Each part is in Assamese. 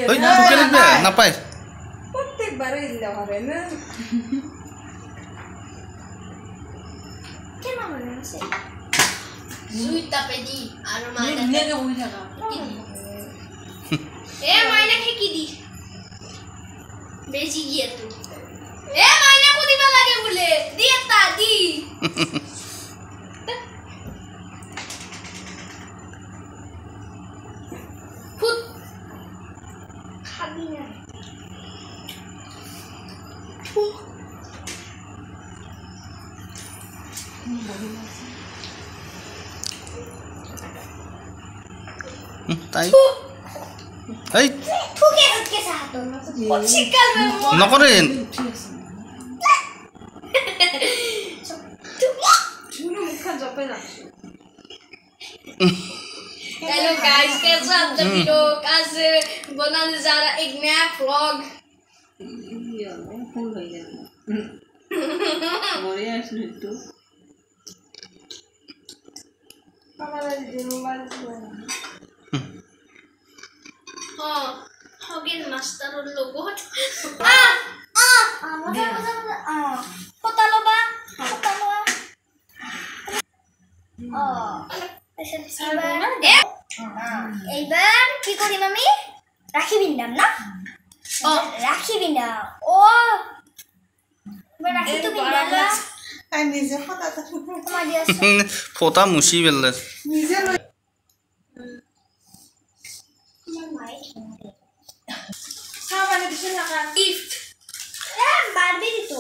ওই তোকে দেখবে না পাই প্রত্যেকবারই দিলে হবে না কেন মনে আছে জুই তাপে দি আর মাইনা নেগে বই থাকা এ মাইনা কি দি বেজি গিয়ে তো এ মাইনা কো দিবা লাগে বলে দিয়া তা দি খুদ খাবি না তাই এই ঠুকে ঠুকে সাহাতো পছিকাল মে নকরে শুনো মুখখান জপে না हेलो गाइस कैसे आप सभी लोग आज बनाने जा रहा एक नया व्लॉग ये फुल हो गया बढ़िया है तो हमारा दिन मोबाइल हां हो गया मास्टर और लोगो पता लो बा এইবার কি করি মামি রাখি বিন্দাম না ও রাখি বিন্দা ও রাখি তো বিন্দালা আর নিজে কথা তো তোমার আছে ফোটা মুছি বেলে নিজে তোমার মাই সাবানে দিছে না গিফট এ বারবি দিতো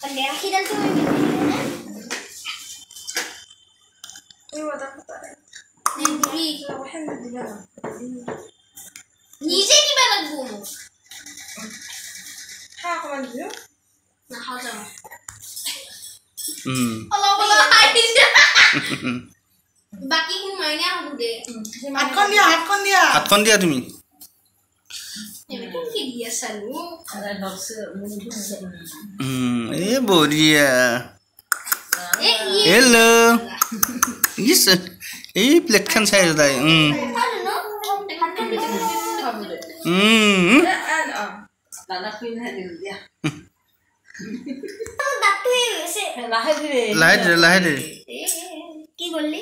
তাহলে রাখি দাও তুমি এই ওটা কথা নেবি ওখানে দিবা না নিজে দিবা লাগবো হ্যাঁ কমান দিও না হাজা হুম আল্লাহ আল্লাহ আইস বাকি কি মাইনে হবু দে হাতখন দিয়া তুমি এমন কি দিয়া সালু আরে ডক্স এ বড়িয়া এ হেল্লো ইস এই প্লেটখান চাই দাই আরে নো হাতটা দিতে খাবো দে and দাদা কই না দিয়া দাঁতু এসে লাহে ধীরে লাহে দে কি বললি